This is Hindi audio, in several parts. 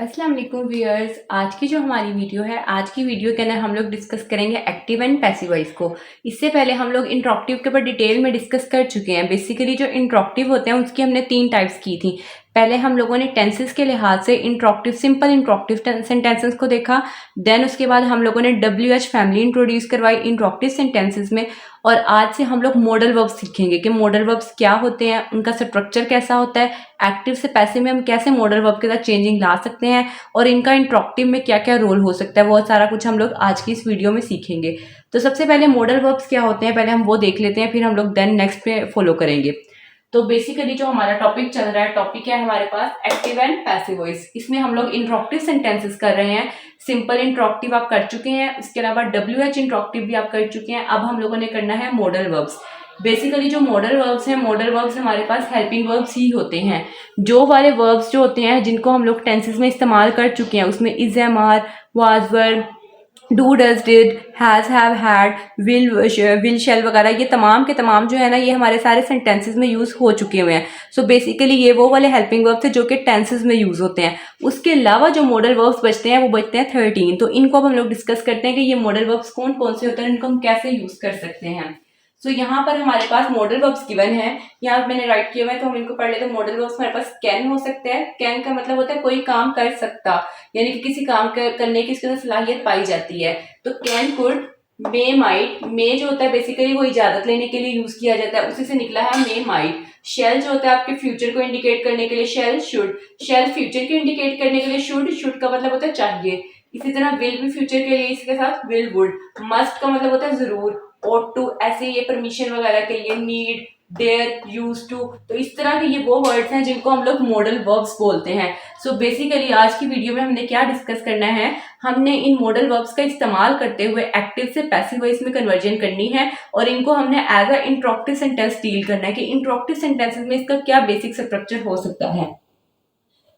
अस्सलाम वालेकुम व्यूअर्स। आज की जो हमारी वीडियो है, आज की वीडियो के अंदर हम लोग डिस्कस करेंगे एक्टिव एंड पैसिव वॉइस को। इससे पहले हम लोग इंट्रोक्टिव के ऊपर डिटेल में डिस्कस कर चुके हैं। बेसिकली जो इंट्रोक्टिव होते हैं उसकी हमने 3 टाइप्स की थी। पहले हम लोगों ने टेंसेस के लिहाज से इंट्रोक्टिव सिंपल इंट्रोक्टिव सेंटेंसेस को देखा। देन उसके बाद हम लोगों ने WH फैमिली इंट्रोड्यूस करवाई इंट्रोक्टिव सेंटेंसेस में। और आज से हम लोग मॉडल वर्ब्स सीखेंगे कि मॉडल वर्ब्स क्या होते हैं, उनका स्ट्रक्चर कैसा होता है, एक्टिव से पैसिव में हम कैसे मॉडल वर्ब के साथ चेंजिंग ला सकते हैं और इनका इंट्रोक्टिव में क्या क्या रोल हो सकता है। वो सारा कुछ हम लोग आज की इस वीडियो में सीखेंगे। तो सबसे पहले मॉडल वर्ब्स क्या होते हैं पहले हम वो देख लेते हैं, फिर हम लोग देन नेक्स्ट पे फॉलो करेंगे। तो बेसिकली जो हमारा टॉपिक चल रहा है, टॉपिक है हमारे पास एक्टिव एंड पैसिव वॉइस। इसमें हम लोग इंट्रोक्टिव सेंटेंसेस कर रहे हैं। सिंपल इंट्रोक्टिव आप कर चुके हैं, उसके अलावा WH इंट्रोक्टिव भी आप कर चुके हैं। अब हम लोगों ने करना है मॉडल वर्ब्स। बेसिकली जो मॉडल वर्ब्स हैं, मॉडल वर्ब्स हमारे पास हेल्पिंग वर्ब्स ही होते हैं। जो वाले वर्ब्स जो होते हैं जिनको हम लोग टेंसेस में इस्तेमाल कर चुके हैं, उसमें is, am, are, was, were, do, does, did, has, have, had, will, shall वगैरह, ये तमाम के तमाम जो है ना, ये हमारे सारे सेंटेंसेस में यूज हो चुके हुए हैं। सो बेसिकली ये वो वाले हेल्पिंग वर्ब्स हैं जो कि टेंसेस में यूज होते हैं। उसके अलावा जो मॉडल वर्ब्स बचते हैं वो बचते हैं 13। तो इनको अब हम लोग डिस्कस करते हैं कि ये मॉडल वर्ब्स कौन कौन से होते हैं, इनको हम कैसे यूज कर सकते हैं। सो यहाँ पर हमारे पास मॉडल वर्ब्स गिवन है। यहाँ मैंने राइट किया हुआ है तो हम इनको पढ़ लेते हैं। मॉडल वर्ब्स हमारे पास कैन हो सकता है। कैन का मतलब होता है कोई काम कर सकता, यानी कि किसी काम करने की इसके अंदर सलाहियत पाई जाती है। तो कैन, कुड, मे, माइट। मे जो होता है बेसिकली वो इजाजत लेने के लिए यूज किया जाता है, उसी से निकला है मे, माइट। शेल जो होता है आपके फ्यूचर को इंडिकेट करने के लिए शेल, शुड। शेल फ्यूचर को इंडिकेट करने के लिए शुड। शुड का मतलब होता है चाहिए। इसी तरह विल भी फ्यूचर के लिए, इसके साथ विल, वुड। मस्ट का मतलब होता है जरूर। ought to, ऐसे ये परमिशन वगैरह के लिए। Need, dare, used to. तो इस तरह के ये वो वर्ड्स हैं जिनको हम लोग मॉडल वर्ब्स बोलते हैं। सो बेसिकली आज की वीडियो में हमने क्या डिस्कस करना है, हमने इन मॉडल वर्ब्स का इस्तेमाल करते हुए एक्टिव से पैसिव वॉइस में कन्वर्जन करनी है और इनको हमने एज अ इंट्रोक्टिव सेंटेंस डील करना है कि इंट्रोक्टिव सेंटेंसेस में इसका क्या बेसिक स्ट्रक्चर हो सकता है।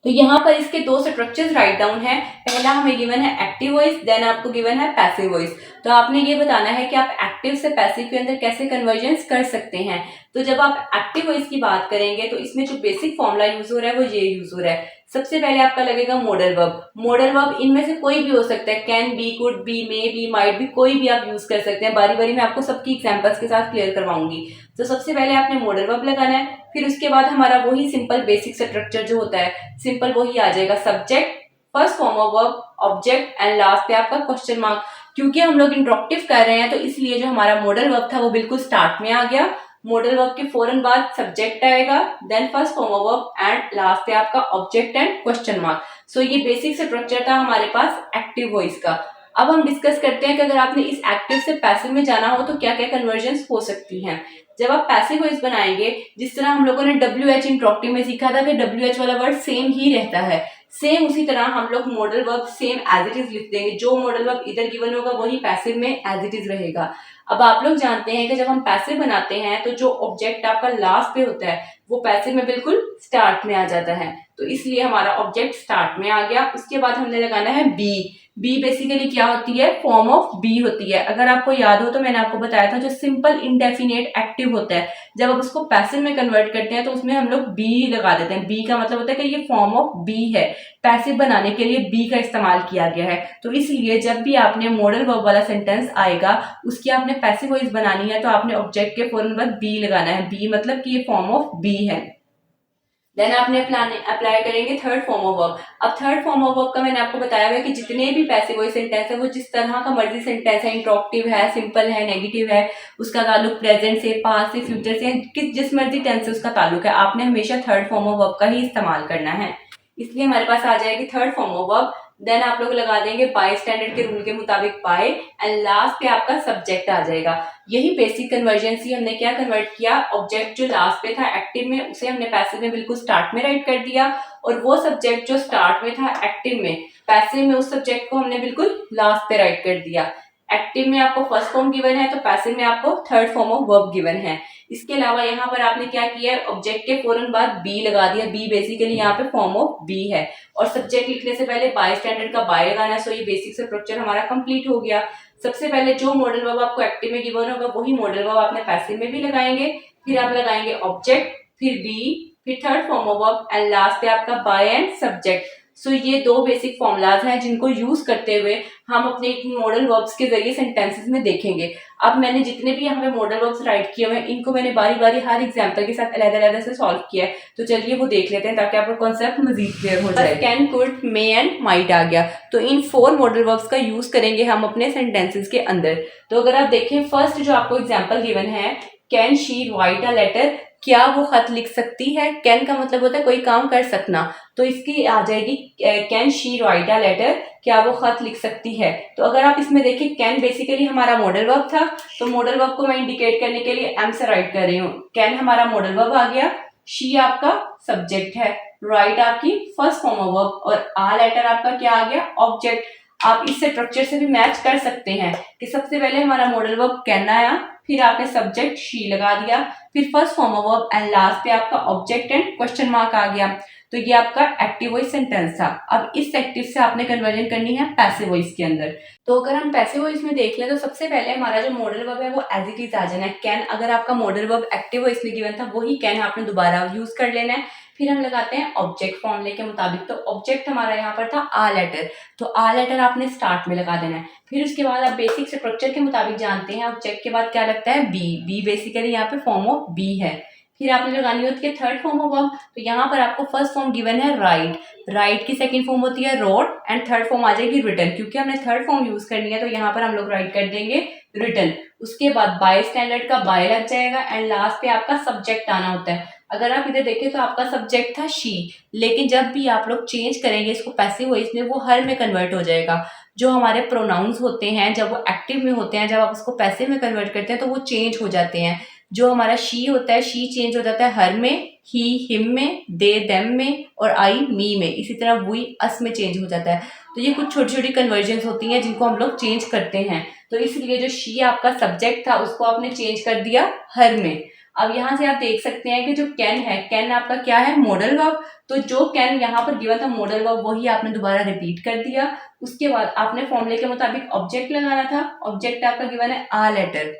तो यहाँ पर इसके 2 स्ट्रक्चर्स राइट डाउन है। पहला हमें गिवन है एक्टिव वॉइस, देन आपको गिवन है पैसिव वॉइस। तो आपने ये बताना है कि आप एक्टिव से पैसिव के अंदर कैसे कन्वर्जेंस कर सकते हैं। तो जब आप एक्टिव वॉइस की बात करेंगे तो इसमें जो बेसिक फॉर्मूला यूज हो रहा है वो ये यूज हो रहा है। सबसे पहले आपका लगेगा मॉडल वर्ब। मॉडल वर्ब इनमें से कोई भी हो सकता है, can be, could be, may be, might भी, कोई भी आप यूज कर सकते हैं। बारी बारी मैं आपको सबकी एग्जांपल्स के साथ क्लियर करवाऊंगी। तो सबसे पहले आपने मॉडल वर्ब लगाना है, फिर उसके बाद हमारा वही सिंपल बेसिक स्ट्रक्चर जो होता है, सिंपल वही आ जाएगा। Subject, first form of verb, object and last पे आपका क्वेश्चन मार्क। क्योंकि हम लोग इंट्रोक्टिव कर रहे हैं तो इसलिए जो हमारा मॉडल वर्ब था वो बिल्कुल स्टार्ट में आ गया। मॉडल वर्ब के फौरन बाद सब्जेक्ट आएगा, then first form of verb and last पे आपका object and question mark. So ये बेसिक स्ट्रक्चर था हमारे पास एक्टिव वॉइस का। अब हम डिस्कस करते हैं कि अगर आपने इस एक्टिव से पैसिव में जाना हो तो क्या क्या कन्वर्जन्स हो सकती हैं। जब आप पैसिव वॉइस बनाएंगे, जिस तरह हम लोगों ने WH इंट्रोक्टिव में सीखा था कि WH वाला वर्ड सेम ही रहता है, सेम उसी तरह हम लोग modal verb same as it is लिख देंगे। जो मॉडल वर्ब इधर गिवन होगा वही पैसिव में एज इट इज रहेगा। अब आप लोग जानते हैं कि जब हम पैसिव बनाते हैं तो जो ऑब्जेक्ट आपका लास्ट पे होता है वो पैसिव में बिल्कुल स्टार्ट में आ जाता है। तो इसलिए हमारा ऑब्जेक्ट स्टार्ट में आ गया। उसके बाद हमने लगाना है बी। बी बेसिकली क्या होती है, फॉर्म ऑफ बी होती है। अगर आपको याद हो तो मैंने आपको बताया था जो सिंपल इंडेफिनेट एक्टिव होता है, जब आप उसको पैसिव में कन्वर्ट करते हैं तो उसमें हम लोग बी लगा देते हैं। बी का मतलब होता है कि ये फॉर्म ऑफ बी है, पैसिव बनाने के लिए बी का इस्तेमाल किया गया है। तो इसलिए जब भी आपने मॉडल वर्ब वाला सेंटेंस आएगा उसकी आपने पैसिव वॉइस बनानी है तो आपने ऑब्जेक्ट के फौरन बाद बी लगाना है। बी मतलब कि ये फॉर्म ऑफ बी है। देन आपने अप्लाई करेंगे थर्ड फॉर्म ऑफ वर्ब। अब थर्ड फॉर्म ऑफ वर्ब का मैंने आपको बताया हुआ है कि जितने भी पैसिव वॉइस सेंटेंस है वो जिस तरह का मर्जी सेंटेंस है, इंट्रोक्टिव है, सिंपल है, नेगेटिव है, उसका ताल्लुक प्रेजेंट से, पास्ट से, फ्यूचर से, जिस मर्जी टेंस से उसका ताल्लुक है, आपने हमेशा थर्ड फॉर्म ऑफ वर्ब का ही इस्तेमाल करना है। इसलिए हमारे पास आ जाएगी third form of verb. Then आप लोग लगा देंगे बाय स्टैंडर्ड के रूल के मुताबिक बाय, एंड लास्ट पे आपका सब्जेक्ट आ जाएगा। यही बेसिक कन्वर्जेंसी हमने क्या कन्वर्ट किया, ऑब्जेक्ट जो लास्ट पे था एक्टिव में उसे हमने पैसिव में बिल्कुल स्टार्ट में राइट कर दिया, और वो सब्जेक्ट जो स्टार्ट में था एक्टिव में, पैसिव में उस सब्जेक्ट को हमने बिल्कुल लास्ट पे राइट कर दिया। एक्टिव में आपको फर्स्ट फॉर्म गिवन है तो पैसिव में आपको third form of verb given है। इसके अलावा यहाँ पर आपने क्या किया है, ऑब्जेक्ट के फौरन बाद बी लगा दिया। बी बेसिकली यहाँ पे फॉर्म ऑफ बी है, और सब्जेक्ट लिखने से पहले बाय स्टैंडर्ड का बाय लगाना है। सो ये बेसिक स्ट्रक्चर हमारा कंप्लीट हो गया। सबसे पहले जो मॉडल वर्ब आपको एक्टिव में गिवन होगा वही मॉडल वर्ब आपने पैसिव में भी लगाएंगे। फिर आप लगाएंगे ऑब्जेक्ट, फिर बी, फिर third form of verb and last पे आपका बाय एंड सब्जेक्ट। सो ये दो बेसिक फॉर्मूलाज हैं जिनको यूज करते हुए हम अपने मॉडल वर्ब्स के जरिए सेंटेंसेस में देखेंगे। अब मैंने जितने भी यहाँ पे मॉडल वर्ब्स राइट किए हुए हैं इनको मैंने बारी बारी हर एग्जाम्पल के साथ अलग-अलग से सॉल्व किया है। तो चलिए वो देख लेते हैं ताकि आपका कॉन्सेप्ट मजीद क्लियर हो जाए। Can, could, may and might आ गया, तो इन 4 मॉडल वर्ब्स का यूज करेंगे हम अपने सेंटेंसेस के अंदर। तो अगर आप देखें फर्स्ट जो आपको एग्जाम्पल गिवन है, can she write a letter, क्या वो खत लिख सकती है। कैन का मतलब होता है कोई काम कर सकना, तो इसकी आ जाएगी can she write a letter, क्या वो खत लिख सकती है। तो अगर आप इसमें देखें कैन बेसिकली हमारा मॉडल वर्ब था, तो मॉडल वर्ब को मैं इंडिकेट करने के लिए एम से राइट कर रही हूँ। कैन हमारा मॉडल वर्ब आ गया, शी आपका सब्जेक्ट है, राइट आपकी फर्स्ट फॉर्म ऑफ वर्ब और आ लेटर आपका क्या आ गया, ऑब्जेक्ट। आप इस स्ट्रक्चर से भी मैच कर सकते हैं कि सबसे पहले हमारा मॉडल वर्ब कैन आया, फिर आपने सब्जेक्ट शी लगा दिया, फिर first form of verb and last पे आपका ऑब्जेक्ट एंड क्वेश्चन मार्क आ गया। तो ये आपका एक्टिव वॉइस सेंटेंस था। अब इस एक्टिव से आपने कन्वर्जन करनी है पैसिव वॉइस के अंदर। तो अगर हम पैसिव वॉइस में देख लें तो सबसे पहले हमारा जो मॉडल वर्ब है वो एज इट इज आ जाना है कैन। अगर आपका मॉडल वर्ब एक्टिव वॉइस में गिवन था वही कैन आपने दोबारा यूज कर लेना है। फिर हम लगाते हैं ऑब्जेक्ट फॉर्मूले के मुताबिक, तो ऑब्जेक्ट हमारा यहाँ पर था आ लेटर, तो आ लेटर आपने स्टार्ट में लगा देना है। फिर उसके बाद आप बेसिक स्ट्रक्चर के मुताबिक जानते हैं ऑब्जेक्ट के बाद क्या लगता है, बी। बी बेसिकली यहाँ पे फॉर्म ऑफ बी है। फिर आपने लगानी होती है थर्ड फॉर्म ऑफ वर्ब, तो यहाँ पर आपको फर्स्ट फॉर्म गिवन है राइट, राइट की सेकंड फॉर्म होती है रोट एंड थर्ड फॉर्म आ जाएगी रिटन। क्योंकि हमने थर्ड फॉर्म यूज करनी है तो यहाँ पर हम लोग राइट कर देंगे रिटन। उसके बाद बाय स्टैंडर्ड का बाय लग जाएगा एंड लास्ट पे आपका सब्जेक्ट आना होता है। अगर आप इधर देखें तो आपका सब्जेक्ट था शी, लेकिन जब भी आप लोग चेंज करेंगे इसको पैसिव वॉइस में वो हर में कन्वर्ट हो जाएगा। जो हमारे प्रोनाउंस होते हैं जब वो एक्टिव में होते हैं, जब आप उसको पैसिव में कन्वर्ट करते हैं तो वो चेंज हो जाते हैं। जो हमारा शी होता है, शी चेंज हो जाता है हर में, ही हिम में, दे देम में और आई मी में। इसी तरह वी अस में चेंज हो जाता है। तो ये कुछ छोटी छोटी कन्वर्जन्स होती हैं जिनको हम लोग चेंज करते हैं। तो इसलिए जो शी आपका सब्जेक्ट था उसको आपने चेंज कर दिया हर में। अब यहाँ से आप देख सकते हैं कि जो कैन है, कैन आपका क्या है, मॉडल वर्ब। तो जो कैन यहाँ पर गिवन था मॉडल वर्ब वही आपने दोबारा रिपीट कर दिया। उसके बाद आपने फॉर्मूले के मुताबिक ऑब्जेक्ट लगाना था। ऑब्जेक्ट आपका गिवन है आ लेटर,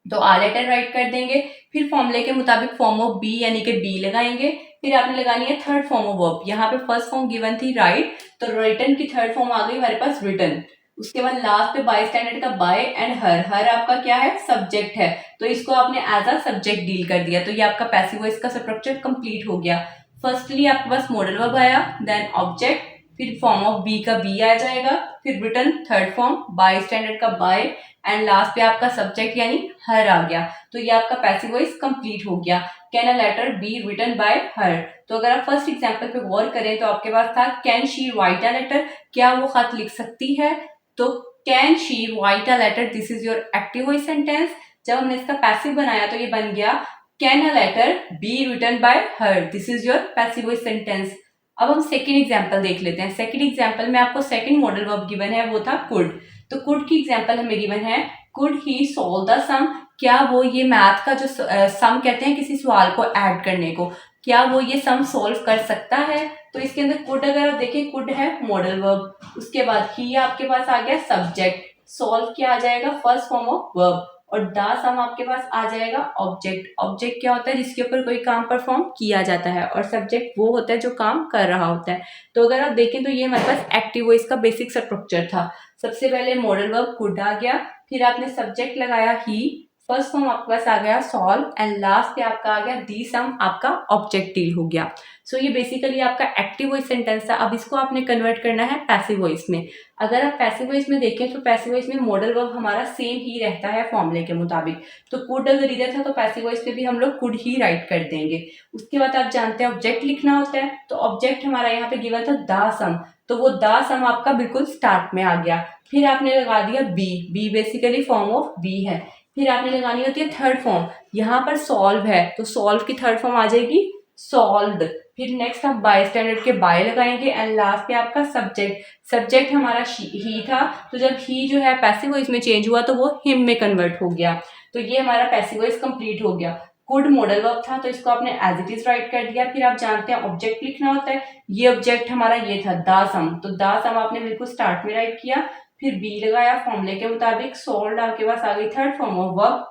तो आ लेटर राइट कर देंगे। फिर फॉर्मूले के मुताबिक फॉर्म ऑफ बी यानी कि बी लगाएंगे। फिर आपने लगानी है थर्ड फॉर्म ऑफ वर्ब। यहाँ पे फर्स्ट फॉर्म गिवन थी राइट, तो रिटन की थर्ड फॉर्म आ गई हमारे पास रिटन। उसके बाद लास्ट पे बाय स्टैंडर्ड का बाय एंड हर, हर आपका क्या है, सब्जेक्ट है, तो इसको आपने एज अ सब्जेक्ट डील कर दिया। तो ये आपका पैसिव वॉइस का स्ट्रक्चर कंप्लीट हो गया। फर्स्टली आपके पास मॉडल वर्ब आया, देन ऑब्जेक्ट, फिर फॉर्म ऑफ बी का बी आ जाएगा, फिर written third form, by standard का बाय एंड लास्ट पे आपका सब्जेक्ट यानी हर आ गया। तो ये आपका पैसिव वॉइस कंप्लीट हो गया। Can a letter be written by her. तो अगर आप फर्स्ट एग्जांपल पे गौर करें तो आपके पास था can she write a letter, क्या वो खत लिख सकती है। तो can she write a letter, this is your active voice sentence. जब हमने इसका पैसिव बनाया तो ये बन गया can a letter be written by her, this is your passive voice sentence. अब हम सेकेंड एग्जाम्पल देख लेते हैं। सेकेंड एग्जाम्पल में आपको सेकेंड मॉडल वर्ब गिवन है, वो था कुड। तो कुड की एग्जाम्पल हमें गिवन है, कुड ही सॉल्व द सम, क्या वो ये मैथ का जो सम कहते हैं किसी सवाल को ऐड करने को, क्या वो ये सम सॉल्व कर सकता है। तो इसके अंदर कुड अगर आप देखें, कुड है मॉडल वर्ब, उसके बाद ही आपके पास आ गया सब्जेक्ट, सॉल्व क्या आ जाएगा, फर्स्ट फॉर्म ऑफ वर्ब, और द सम आपके पास आ जाएगा ऑब्जेक्ट। ऑब्जेक्ट क्या होता है, जिसके ऊपर कोई काम परफॉर्म किया जाता है, और सब्जेक्ट वो होता है जो काम कर रहा होता है। तो अगर आप देखें तो ये हमारे पास एक्टिव वॉइस का बेसिक स्ट्रक्चर था। सबसे पहले मॉडल वर्ब कुड आ गया, फिर आपने सब्जेक्ट लगाया ही, फर्स्ट फॉर्म आपके पास आ गया सॉल्व एंड लास्ट पे आपका आ गया दी सम, आपका ऑब्जेक्ट डील हो गया। सो ये बेसिकली आपका एक्टिव वॉइस सेंटेंस था। अब इसको आपने कन्वर्ट करना है पैसिव वॉइस में। अगर आप पैसिव वॉइस में देखें तो पैसिव वॉइस में मॉडल वर्ब हमारा सेम ही रहता है फॉर्मूले के मुताबिक। तो कुड अगर इधर था तो पैसिव वॉइस पे भी हम लोग कुड ही राइट कर देंगे। उसके बाद आप जानते हैं ऑब्जेक्ट लिखना होता है, तो ऑब्जेक्ट हमारा यहाँ पे गिवन था द सम, तो वो द सम आपका बिल्कुल स्टार्ट में आ गया। फिर आपने लगा दिया be, be basically form of be है। फिर आपने लगानी होती है थर्ड फॉर्म, यहाँ पर सॉल्व है तो सॉल्व की थर्ड फॉर्म आ जाएगी सॉल्व्ड। फिर नेक्स्ट आप बाय स्टैंडर्ड के बाय लगाएंगे एंड लास्ट पे आपका सब्जेक्ट, सब्जेक्ट हमारा ही था, तो जब ही जो है पैसिव वॉइस में चेंज हुआ तो वो हिम में कन्वर्ट हो गया। तो ये हमारा पैसिव वॉइस कंप्लीट हो गया। कुड मॉडल वर्ब था तो इसको आपने एज इट इज राइट कर दिया। फिर आप जानते हैं ऑब्जेक्ट लिखना होता है, ये ऑब्जेक्ट हमारा ये था द सम, तो द सम आपने बिल्कुल स्टार्ट में राइट किया। फिर बी लगाया फॉर्मूले के मुताबिक, सोल्ड आपके पास आ गई third form of verb,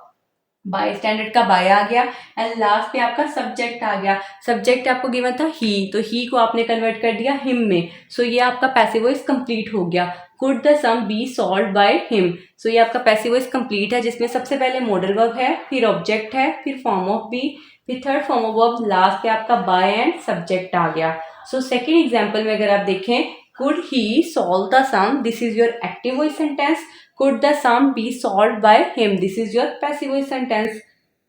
bye standard का बाय आ गया एंड लास्ट पे आपका सब्जेक्ट आ गया। सब्जेक्ट आपको गिवन था ही, तो ही को आपने कन्वर्ट कर दिया हिम में। सो ये आपका पैसिव वॉइस कंप्लीट हो गया। Could the sum be solve by him. So ये आपका पैसिव वॉइस कंप्लीट है, जिसमें सबसे पहले मॉडल वर्ब है, फिर ऑब्जेक्ट है, फिर फॉर्म ऑफ बी, फिर third form of verb, last पे आपका बाय एंड सब्जेक्ट आ गया। सो सेकेंड एग्जाम्पल में अगर आप देखें, could he solve the sum, this is your active voice sentence. Could the sum be solve by him, this is your passive voice sentence.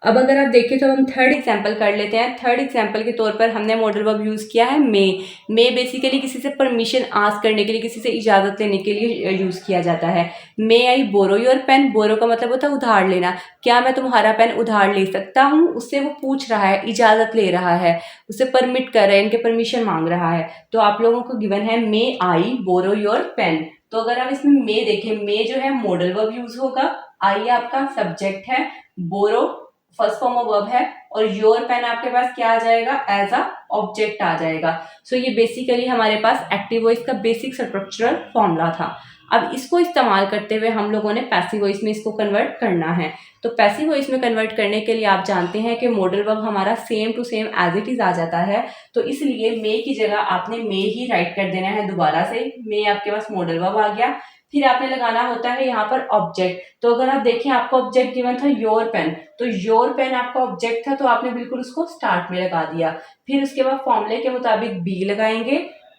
अब अगर आप देखें तो हम थर्ड एग्जाम्पल कर लेते हैं। थर्ड एग्जाम्पल के तौर पर हमने मॉडल वर्ब यूज किया है मे बेसिकली किसी से परमिशन आस्क करने के लिए, किसी से इजाजत लेने के लिए यूज किया जाता है। मे आई बोरो योर पेन, बोरो का मतलब होता है उधार लेना। क्या मैं तुम्हारा पेन उधार ले सकता हूँ? उससे वो पूछ रहा है, इजाजत ले रहा है, उससे परमिट कर रहा है, इनके परमिशन मांग रहा है। तो आप लोगों को गिवन है मे आई बोरो योर पेन। तो अगर आप इसमें मे देखें, मे जो है मॉडल वर्ब यूज होगा, आई आपका सब्जेक्ट है, बोरो फर्स्ट फॉर्म ऑफ वर्ब है, और योर पेन आपके पास क्या आ जाएगा? एज अ ऑब्जेक्ट आ जाएगा। सो ये बेसिकली हमारे पास एक्टिव वॉइस का बेसिक स्ट्रक्चरल फॉर्मूला था। अब इसको इस्तेमाल करते हुए हम लोगों ने पैसिव वॉइस में इसको कन्वर्ट करना है। तो पैसिव वॉइस में कन्वर्ट करने के लिए आप जानते हैं कि मॉडल वर्ब हमारा same to same as it is आ जाता है। तो इसलिए मे की जगह आपने मे ही राइट कर देना है दोबारा से। मे आपके पास मॉडल वर्ब आ गया, फिर आपने लगाना होता है यहाँ पर ऑब्जेक्ट। तो अगर आप देखें, आपको ऑब्जेक्ट गिवन था योर पेन, तो योर पेन आपका ऑब्जेक्ट था, तो आपने बिल्कुल उसको स्टार्ट में लगा दिया। फिर उसके बाद फॉर्मूले के मुताबिक बी लगाएंगे,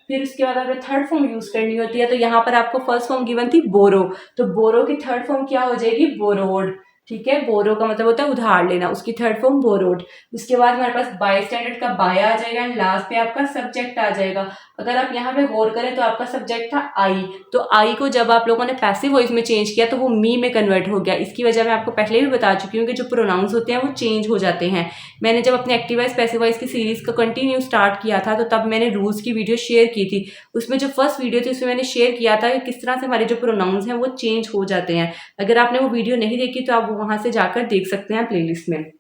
फिर उसके बाद आपने थर्ड फॉर्म यूज करनी होती है। तो यहाँ पर आपको फर्स्ट फॉर्म गिवन थी बोरो, तो बोरो की थर्ड फॉर्म क्या हो जाएगी? बोरोड। ठीक है, बोरो का मतलब होता है उधार लेना, उसकी थर्ड फॉर्म बोरोड। उसके बाद हमारे पास बाय स्टैंडर्ड का बाय आ जाएगा एंड लास्ट पे आपका सब्जेक्ट आ जाएगा। अगर आप यहाँ पे गौर करें तो आपका सब्जेक्ट था आई, तो आई को जब आप लोगों ने पैसिव वॉइस में चेंज किया तो वो मी में कन्वर्ट हो गया। इसकी वजह मैं आपको पहले भी बता चुकी हूँ कि जो प्रोनाउंस होते हैं वो चेंज हो जाते हैं। मैंने जब अपने एक्टिव वॉइस पैसिव वॉइस की सीरीज को कंटिन्यू स्टार्ट किया था, तो तब मैंने रूल्स की वीडियो शेयर की थी। उसमें जो फर्स्ट वीडियो थी उसमें मैंने शेयर किया था कि किस तरह से हमारे जो प्रोनाउंस हैं वो चेंज हो जाते हैं। अगर आपने वो वीडियो नहीं देखी तो आप वहां से जाकर देख सकते हैं प्लेलिस्ट में।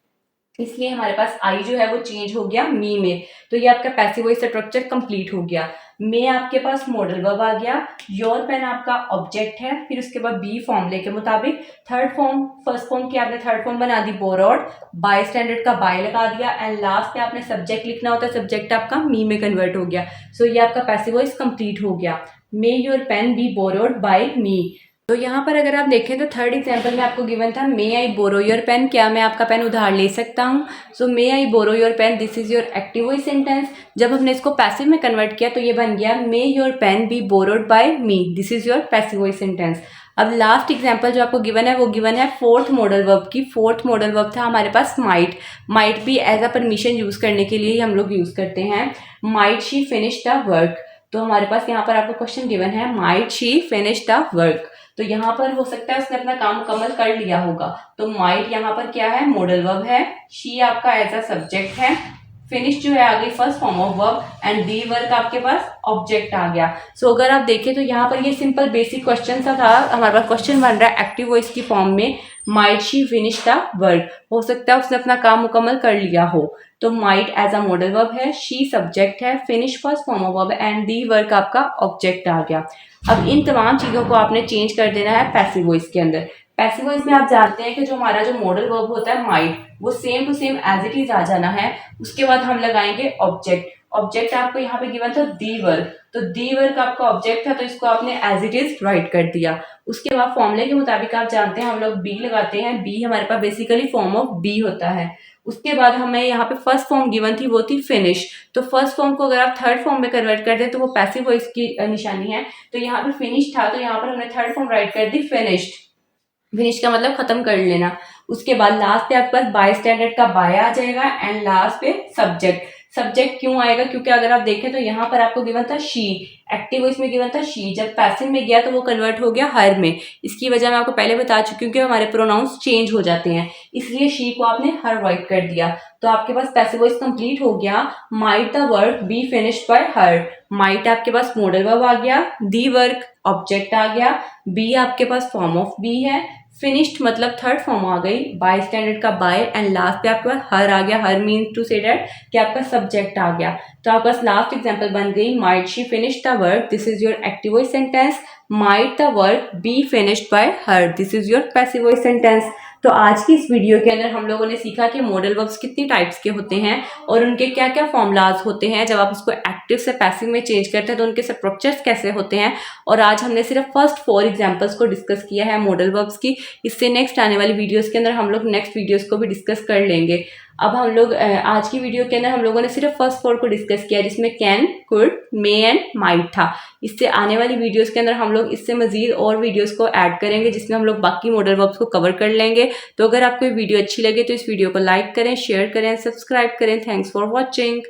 इसलिए हमारे पास आई जो है वो चेंज हो गया मी में। तो ये आपका पैसिव वॉइस स्ट्रक्चर कंप्लीट हो गया। मे आपके पास मॉडल वर्ब आ गया, योर पेन आपका ऑब्जेक्ट है, फिर उसके बाद बी फॉर्मूले के मुताबिक थर्ड फॉर्म, फर्स्ट फॉर्म की आपने थर्ड फॉर्म बना दी बोरोड, बाय स्टैंडर्ड का बाय लगा दिया एंड लास्ट पे आपने सब्जेक्ट लिखना होता है, सब्जेक्ट आपका मी में कन्वर्ट हो गया। सो ये आपका पैसिव वॉइस कंप्लीट हो गया। May your pen be borrowed by me. तो यहाँ पर अगर आप देखें तो थर्ड एग्जाम्पल में आपको गिवन था मे आई बोरो योर पेन, क्या मैं आपका पेन उधार ले सकता हूँ? So may I borrow your pen, this is your active voice sentence. जब हमने इसको पैसिव में कन्वर्ट किया तो ये बन गया may your pen be borrowed by me, this is your passive voice sentence. अब लास्ट एग्जाम्पल जो आपको गिवन है वो गिवन है फोर्थ मॉडल वर्ब की। फोर्थ मॉडल वर्ब था हमारे पास माइट भी एज अ परमिशन यूज करने के लिए ही हम लोग यूज करते हैं। Might she finish the work, तो हमारे पास यहाँ पर आपको क्वेश्चन गिवन है might she finish the work. तो यहाँ पर हो सकता है उसने अपना काम मुकम्मल कर लिया होगा। तो माइट यहाँ पर क्या है? मॉडल वर्ब है, शी आपका एज अ सब्जेक्ट है, फिनिश जो है आ गई first form of verb and the work आपके पास ऑब्जेक्ट आ गया। सो अगर आप देखें तो यहाँ पर ये सिंपल बेसिक क्वेश्चन सा था। हमारे पास क्वेश्चन बन रहा है एक्टिव वॉइस की फॉर्म में, might she finish the work, हो सकता है उसने अपना काम मुकम्मल कर लिया हो। तो might as a modal verb है, शी सब्जेक्ट है, finish first form of verb and the work आपका ऑब्जेक्ट आ गया। अब इन तमाम चीज़ों को आपने चेंज कर देना है पैसिव वॉइस के अंदर। पैसिव वॉइस में आप जानते हैं कि जो हमारा जो मॉडल वर्ब होता है माइट, वो same to same as it is आ जाना है। उसके बाद हम लगाएंगे ऑब्जेक्ट। ऑब्जेक्ट आपको यहाँ पे गिवन था दी वर्क, तो दी वर्क आपका ऑब्जेक्ट था, तो इसको आपने एज इट इज राइट कर दिया। उसके बाद फॉर्मूले के मुताबिक आप जानते हैं हम लोग बी लगाते हैं, बी हमारे पास बेसिकली फॉर्म ऑफ बी होता है। उसके बाद हमें यहाँ पे फर्स्ट फॉर्म गिवन थी वो थी फिनिश, तो फर्स्ट फॉर्म को अगर आप थर्ड फॉर्म में कन्वर्ट कर दें तो वो पैसिव वॉइस की निशानी है। तो यहाँ पे फिनिश था, तो यहाँ पर हमने थर्ड फॉर्म राइट कर दी फिनिश्ड। फिनिश का मतलब खत्म कर लेना। उसके बाद लास्ट पे आपके पास बाय स्टैंडर्ड का बाय आ जाएगा एंड लास्ट पे सब्जेक्ट। सब्जेक्ट क्यों आएगा? क्योंकि अगर आप देखें तो यहाँ पर आपको गिवन था शी, एक्टिव वॉइस में गिवन था शी, जब पैसिव में गया तो वो कन्वर्ट हो गया हर में। इसकी वजह मैं आपको पहले बता चुकी हूँ कि हमारे प्रोनाउंस चेंज हो जाते हैं, इसलिए शी को आपने हर राइट कर दिया। तो आपके पास पैसिव वॉइस कंप्लीट हो गया। Might the work be finished bye her, might आपके पास मॉडल वर्ब आ गया, दी वर्क ऑब्जेक्ट आ गया, बी आपके पास फॉर्म ऑफ बी है, फिनिश्ड मतलब थर्ड फॉर्म आ गई, बाय स्टैंडर्ड का बाय एंड लास्ट पे आपके पास हर आ गया। हर मीन टू से दैट कि आपका सब्जेक्ट आ गया। तो आपके पास लास्ट एग्जांपल बन गई might she finish the work, this is your active voice sentence. Might the work be finished bye her, this is your passive voice sentence. तो आज की इस वीडियो के अंदर हम लोगों ने सीखा कि मॉडल वर्ब्स कितनी टाइप्स के होते हैं और उनके क्या क्या फॉर्मूलाज होते हैं। जब आप उसको एक्टिव से पैसिव में चेंज करते हैं तो उनके स्ट्रक्चर्स कैसे होते हैं। और आज हमने सिर्फ फर्स्ट 4 एग्जांपल्स को डिस्कस किया है मॉडल वर्ब्स की। इससे नेक्स्ट आने वाली वीडियोस के अंदर हम लोग नेक्स्ट वीडियोस को भी डिस्कस कर लेंगे। अब हम लोग आज की वीडियो के अंदर हम लोगों ने सिर्फ फर्स्ट 4 को डिस्कस किया, जिसमें can, could, may and might था। इससे आने वाली वीडियोस के अंदर हम लोग इससे मजीद और वीडियोस को ऐड करेंगे, जिसमें हम लोग बाकी मॉडल वर्ब्स को कवर कर लेंगे। तो अगर आपको ये वीडियो अच्छी लगे तो इस वीडियो को लाइक करें, शेयर करें, सब्सक्राइब करें। Thanks for watching.